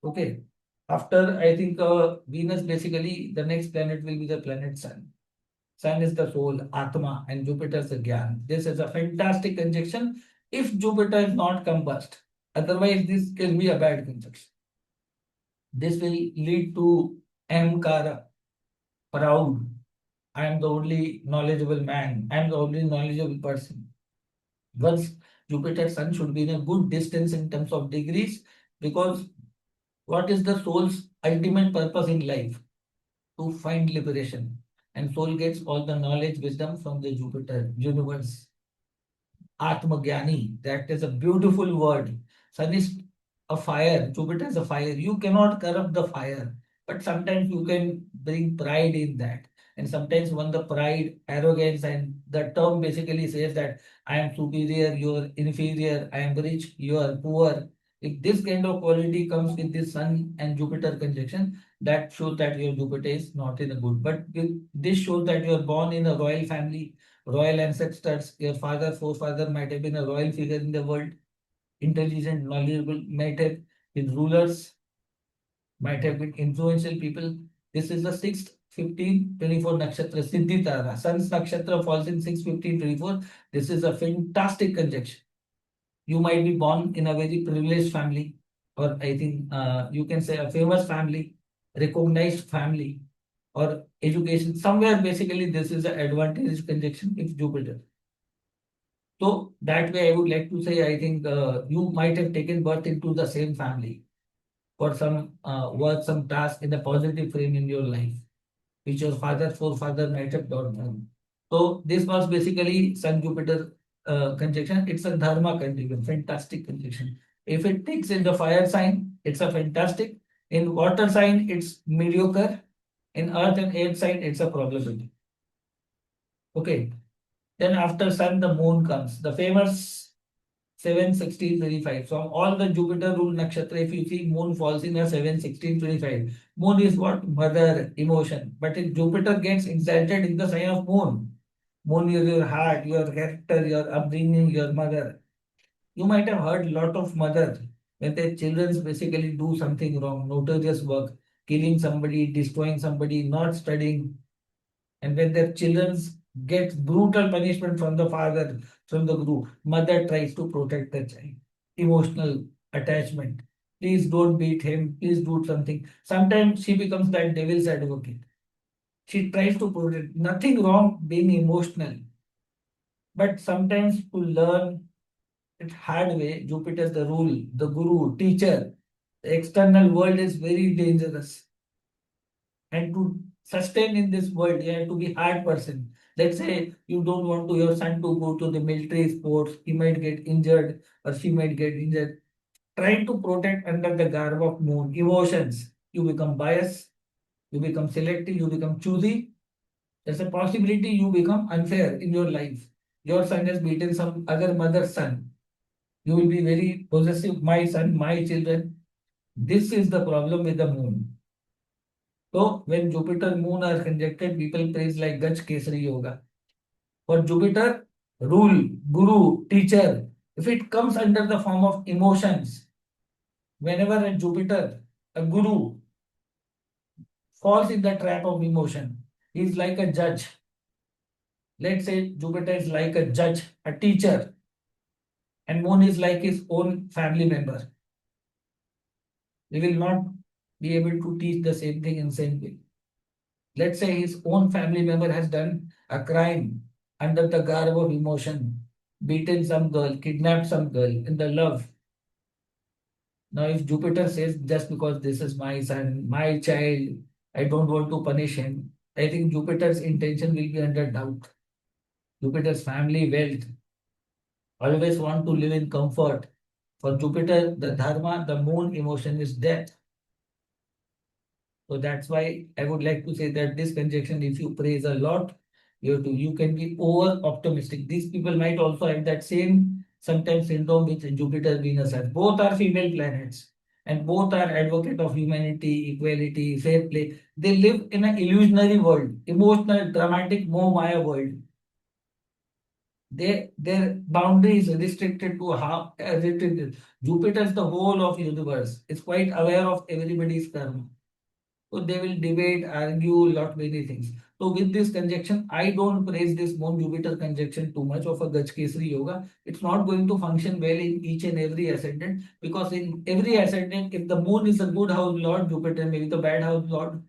[SPEAKER 1] Okay. After, I think, Venus, basically, the next planet will be the planet Sun. Sun is the soul, Atma, and Jupiter is the Gyan. This is a fantastic conjunction if Jupiter is not combust. Otherwise, this can be a bad conjunction. This will lead to Ahamkara, proud. I am the only knowledgeable man. I am the only knowledgeable person. Once Jupiter Sun should be in a good distance in terms of degrees, Because what is the soul's ultimate purpose in life? To find liberation. And soul gets all the knowledge, wisdom from the Jupiter universe. Atmagyani, that is a beautiful word. Sun is a fire, Jupiter is a fire. You cannot corrupt the fire, but sometimes you can bring pride in that. And sometimes when the pride, arrogance, and the term basically says that I am superior, you are inferior, I am rich, you are poor. If this kind of quality comes with the Sun and Jupiter conjunction, that shows that your Jupiter is not in a good. But this shows that you are born in a royal family, royal ancestors, your father, forefather might have been a royal figure in the world, intelligent, knowledgeable, might have been rulers, might have been influential people. This is the 6th, 15, 24 nakshatra, Siddhi Tara. Sun's nakshatra falls in 6, 15, 24. This is a fantastic conjunction. You might be born in a very privileged family, or I think you can say a famous family, recognized family, or education. Somewhere basically this is an advantageous conjunction if Jupiter. So that way, I would like to say, I think you might have taken birth into the same family for some work, some task in a positive frame in your life, which your father, forefather might have taught them. So this was basically Sun Jupiter conjunction. It's a Dharma conjunction, fantastic conjunction. If it takes in the fire sign, it's a fantastic. In water sign, it's mediocre. In earth and air sign, it's a problematic. Okay. Then after Sun, the moon comes. The famous 7, 16, 25. So all the Jupiter ruled nakshatra, if you see moon falls in a 7, 16, 25. Moon is what? Mother, emotion. But if Jupiter gets exalted in the sign of moon, moon is your heart, your character, your upbringing, your mother. You might have heard a lot of mother when their children basically do something wrong, notorious work, killing somebody, destroying somebody, not studying, and when their children get brutal punishment from the father, from the guru, mother tries to protect the child. Emotional attachment. Please don't beat him. Please do something. Sometimes she becomes that devil's advocate. She tries to protect. Nothing wrong being emotional. But sometimes to learn it hard way, Jupiter's the rule, the guru, teacher. The external world is very dangerous. And to sustain in this world, you have to be hard person. Let's say you don't want to your son to go to the military sports, he might get injured or she might get injured. Try to protect under the garb of moon emotions. You become biased, you become selective, you become choosy. There's a possibility you become unfair in your life. Your son has beaten some other mother's son. You will be very possessive, my son, my children. This is the problem with the moon. So when Jupiter moon are conjected, people praise like Gach Kesari Yoga. For Jupiter, rule, guru, teacher, if it comes under the form of emotions, whenever a Jupiter, a guru, falls in the trap of emotion, he is like a judge. Let's say Jupiter is like a judge, a teacher, and moon is like his own family member. He will not be able to teach the same thing in same way. Let's say his own family member has done a crime under the garb of emotion, beaten some girl, kidnapped some girl in the love. Now, if Jupiter says, just because this is my son, my child, I don't want to punish him, I think Jupiter's intention will be under doubt. Jupiter's family wealth always want to live in comfort. For Jupiter, the dharma, the moon emotion is death. So that's why I would like to say that this conjunction, if you praise a lot, you can be over optimistic. These people might also have that same sometimes syndrome with Jupiter, Venus, Earth. Both are female planets and both are advocate of humanity, equality, fair play. They live in an illusionary world, emotional, dramatic, Moh Maya world. Their boundaries restricted to how restricted. Jupiter is the whole of universe. It's quite aware of everybody's karma. So they will debate, argue, lot many things. So with this conjunction, I don't praise this Moon Jupiter conjunction too much of a Gajkesari yoga. It's not going to function well in each and every ascendant because in every ascendant, if the Moon is a good house lord, Jupiter may be the bad house lord.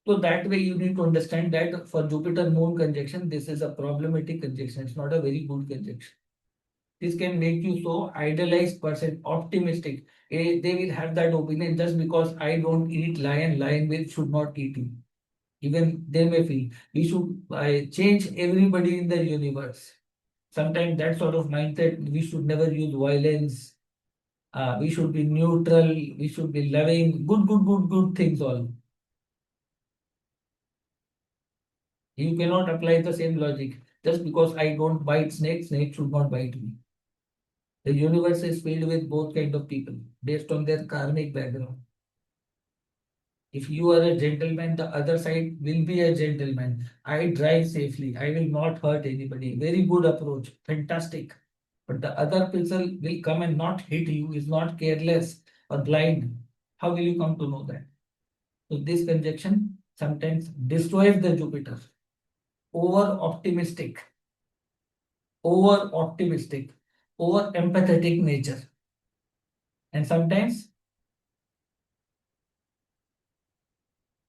[SPEAKER 1] So that way you need to understand that for Jupiter Moon conjunction, this is a problematic conjunction. It's not a very good conjunction. This can make you so idealized person, optimistic. They will have that opinion just because I don't eat lion, lion will should not eat you. Even they may feel we should change everybody in the universe. Sometimes that sort of mindset, we should never use violence. We should be neutral. We should be loving. Good, good, good, good things all. You cannot apply the same logic. Just because I don't bite snakes, snake should not bite me. The universe is filled with both kind of people based on their karmic background. If you are a gentleman, the other side will be a gentleman. I drive safely. I will not hurt anybody. Very good approach. Fantastic. But the other person will come and not hit you, is not careless or blind. How will you come to know that? So this conjunction sometimes destroys the Jupiter. Over optimistic, over optimistic, over empathetic nature. And sometimes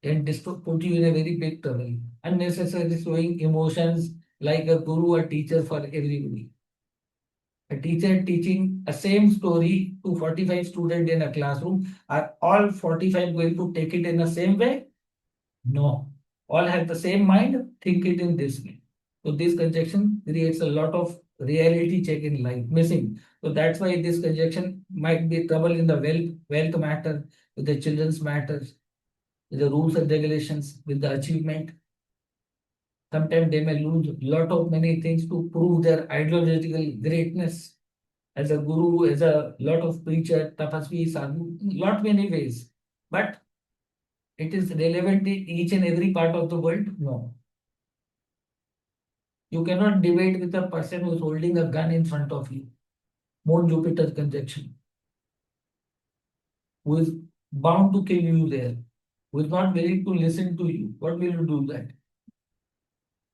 [SPEAKER 1] can put you in a very big trouble. Unnecessarily showing emotions like a guru or teacher for everybody. A teacher teaching a same story to 45 students in a classroom, are all 45 going to take it in the same way? No. All have the same mind, think it in this way. So this conjunction creates a lot of reality check in life missing. So that's why this conjunction might be trouble in the wealth matter, with the children's matters, with the rules and regulations, with the achievement. Sometimes they may lose a lot of many things to prove their ideological greatness. As a guru, as a lot of preacher, tapasvi, sadhu, lot many ways. But it is relevant in each and every part of the world? No. You cannot debate with a person who is holding a gun in front of you. Moon Jupiter conjunction. Who is bound to kill you there. Who is not willing to listen to you. What will you do that?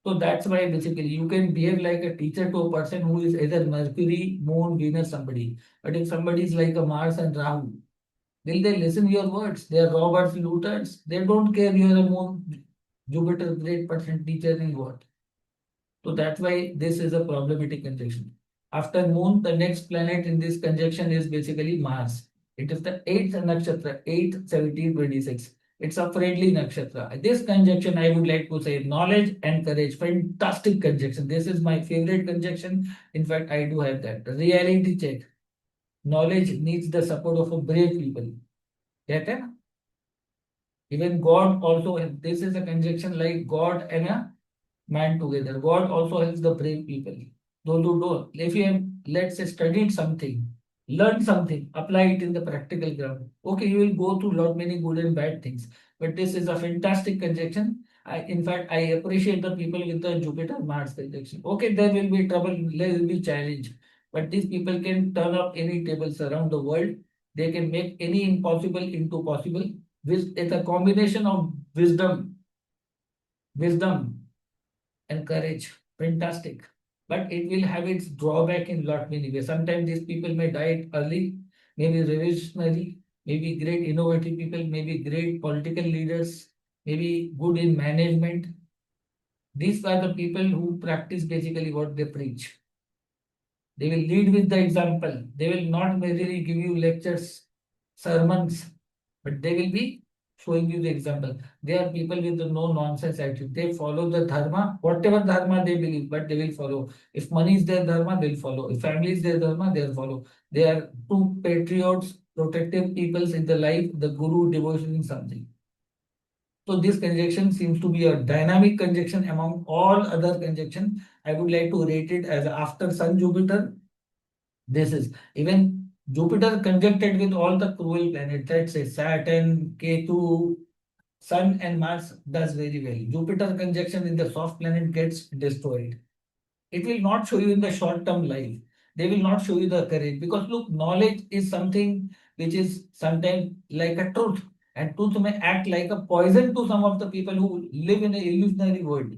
[SPEAKER 1] So that's why basically you can behave like a teacher to a person who is either Mercury, Moon, Venus, somebody. But if somebody is like a Mars and Rahu, will they listen your words? They are robbers, looters. They don't care you are a Moon, Jupiter, great person, teacher in what. So that's why this is a problematic conjunction. After Moon, the next planet in this conjunction is basically Mars. It is the eighth nakshatra, 8th, 17, 26. It's a friendly nakshatra. This conjunction, I would like to say, knowledge and courage. Fantastic conjunction. This is my favorite conjunction. In fact, I do have that. Reality check. Knowledge needs the support of a brave people. Get it? Even God also, this is a conjunction like God and a man together. God also helps the brave people. Those who don't. If you have, let's say, studied something, learned something, apply it in the practical ground. Okay, you will go through lot many good and bad things. But this is a fantastic conjunction. In fact, I appreciate the people with the Jupiter Mars conjunction. Okay, there will be trouble, there will be challenge. But these people can turn up any tables around the world. They can make any impossible into possible. It's a combination of wisdom and courage. Fantastic. But it will have its drawback in lot many ways. Sometimes these people may die early, maybe revolutionary, maybe great innovative people, maybe great political leaders, maybe good in management. These are the people who practice basically what they preach. They will lead with the example. They will not merely give you lectures, sermons, but they will be showing you the example. They are people with the no nonsense attitude. They follow the dharma, whatever dharma they believe, but they will follow. If money is their dharma, they'll follow. If family is their dharma, they'll follow. They are two patriots, protective peoples in the life, the guru devotion in something. So this conjunction seems to be a dynamic conjunction among all other conjunction. I would like to rate it as after Sun Jupiter. This is even Jupiter conjuncted with all the cruel planets. Let's say Saturn, Ketu, Sun and Mars does very well. Jupiter conjunction in the soft planet gets destroyed. It will not show you in the short term life. They will not show you the courage because look, knowledge is something which is sometimes like a truth, and truth may act like a poison to some of the people who live in an illusionary world.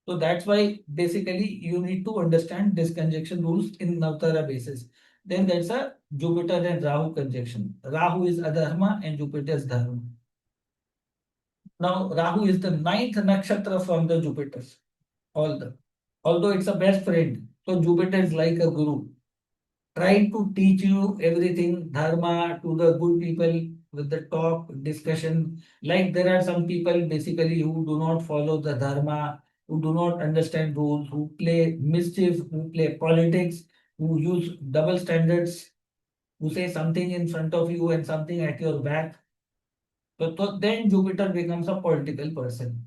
[SPEAKER 1] So that's why basically you need to understand this conjunction rules in Navtara basis. Then there's a Jupiter and Rahu conjunction. Rahu is Adharma and Jupiter is Dharma. Now Rahu is the ninth nakshatra from the Jupiters. All the although it's a best friend. So Jupiter is like a guru. try to teach you everything, dharma, to the good people with the talk, discussion. Like there are some people basically who do not follow the dharma, who do not understand rules, who play mischief, who play politics, who use double standards, who say something in front of you and something at your back. So then Jupiter becomes a political person.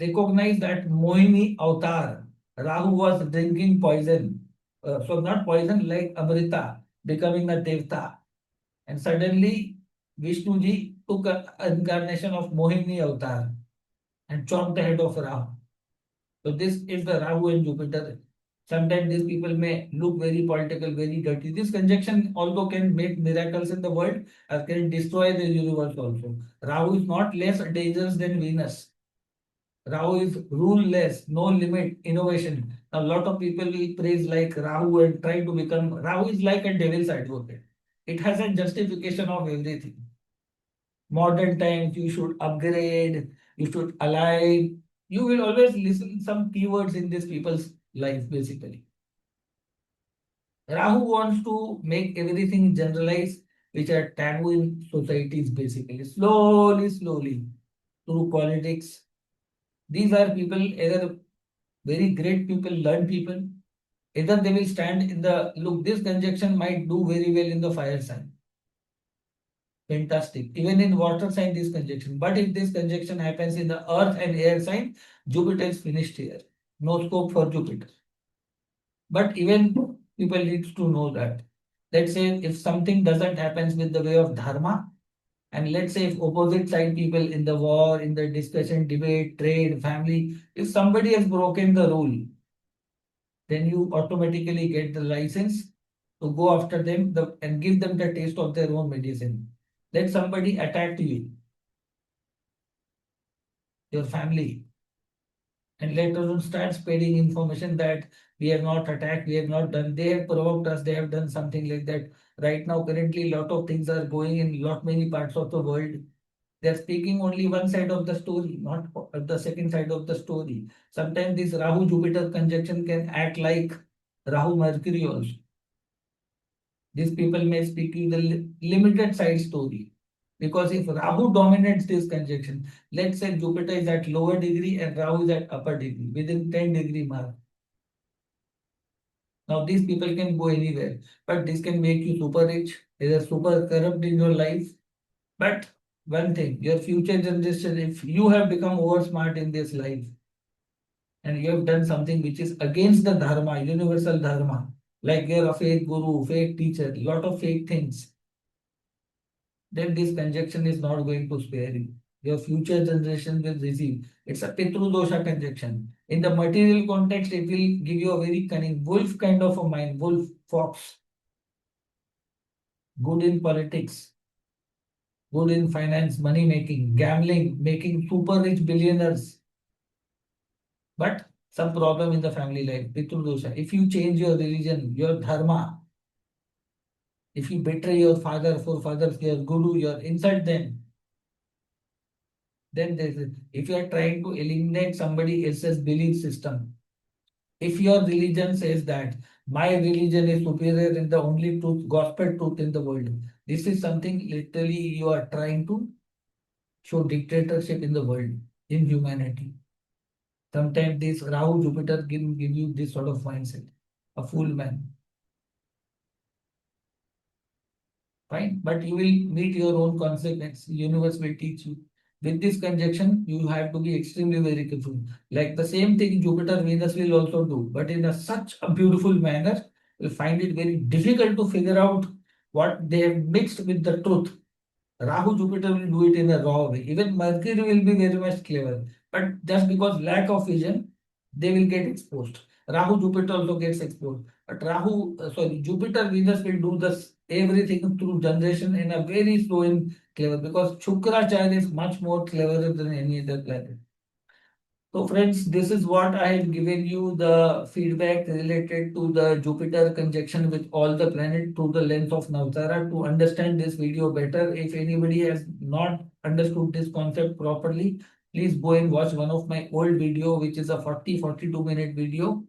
[SPEAKER 1] Recognize that Mohini avatar, Rahu was drinking poison. So not poison like Amrita, becoming a Devta. And suddenly Vishnuji took an incarnation of Mohini avatar and chopped the head of Rahu. So this is the Rahu and Jupiter. Sometimes these people may look very political, very dirty. This conjunction although can make miracles in the world, can destroy the universe also. Rahu is not less dangerous than Venus. Rahu is ruleless, no limit, innovation. A lot of people will praise like Rahu and try to become. Rahu is like a devil's advocate. It has a justification of everything. Modern times, you should upgrade, you should align. You will always listen some keywords in these people's life, basically. Rahu wants to make everything generalized, which are taboo in societies, basically. Slowly, slowly, through politics. These are people either very great people, learned people. Either they will stand in the look, this conjunction might do very well in the fire sign. Fantastic. Even in water sign, this conjunction. But if this conjunction happens in the earth and air sign, Jupiter is finished here. No scope for Jupiter. But even people need to know that. Let's say if something doesn't happen with the way of dharma, and let's say if opposite side people in the war, in the discussion, debate, trade, family, if somebody has broken the rule, then you automatically get the license to go after them and give them the taste of their own medicine. Let somebody attack you, your family, and later on start spreading information that we have not attacked, we have not done, they have provoked us, they have done something like that. Right now, currently, a lot of things are going in lot many parts of the world. They are speaking only one side of the story, not the second side of the story. Sometimes this Rahu Jupiter conjunction can act like Rahu Mercury also. These people may speak you the limited side story. Because if Rahu dominates this conjunction, let's say Jupiter is at lower degree and Rahu is at upper degree, within 10-degree mark. Now these people can go anywhere, but this can make you super rich, either super corrupt in your life. But one thing, your future generation, if you have become over smart in this life, and you have done something which is against the dharma, universal dharma, like you're a fake guru, fake teacher, lot of fake things, then this conjunction is not going to spare you. Your future generation will receive. It's a Pitru dosha conjunction. In the material context, it will give you a very cunning wolf kind of a mind, wolf, fox, good in politics, good in finance, money making, gambling, making super rich billionaires. But some problem in the family life, Pitru dosha. If you change your religion, your dharma, if you betray your father, forefathers, your guru, your insult them, then if you are trying to eliminate somebody else's belief system, if your religion says that my religion is superior and the only truth, gospel truth in the world, this is something literally you are trying to show dictatorship in the world, in humanity. Sometimes this Rahu Jupiter give you this sort of mindset, a fool man. Fine, but you will meet your own consequence. Universe will teach you. With this conjunction, you have to be extremely very careful. Like the same thing Jupiter, Venus will also do, but in such a beautiful manner, you'll find it very difficult to figure out what they have mixed with the truth. Rahu Jupiter will do it in a raw way. Even Mercury will be very much clever. But just because lack of vision, they will get exposed. Rahu Jupiter also gets exposed. But Jupiter Venus will do this everything through generation in a very slow and clever because Shukracharya is much more cleverer than any other planet. So friends, this is what I have given you the feedback related to the Jupiter conjunction with all the planets through the lens of Navtara. To understand this video better, if anybody has not understood this concept properly, please go and watch one of my old video, which is a 42 minute video.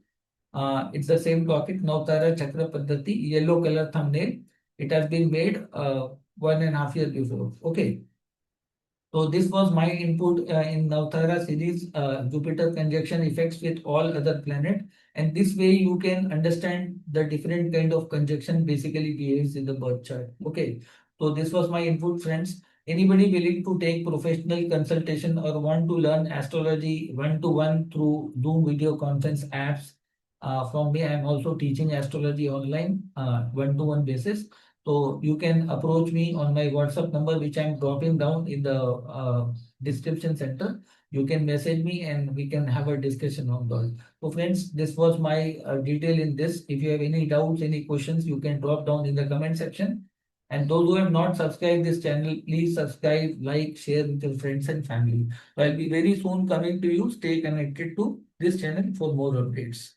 [SPEAKER 1] It's the same topic, Navtara Chakra Paddhati, yellow color thumbnail. It has been made 1.5 years before. Okay. So this was my input in Navtara series, Jupiter conjunction effects with all other planet. And this way you can understand the different kind of conjunction basically behaves in the birth chart. Okay. So this was my input, friends. Anybody willing to take professional consultation or want to learn astrology one-to-one through Zoom video conference apps from me, I am also teaching astrology online one-to-one basis. So you can approach me on my WhatsApp number, which I'm dropping down in the description center. You can message me and we can have a discussion on that. So friends, this was my detail in this. If you have any doubts, any questions, you can drop down in the comment section. And those who have not subscribed this channel, please subscribe, like, share with your friends and family. So I'll be very soon coming to you. Stay connected to this channel for more updates.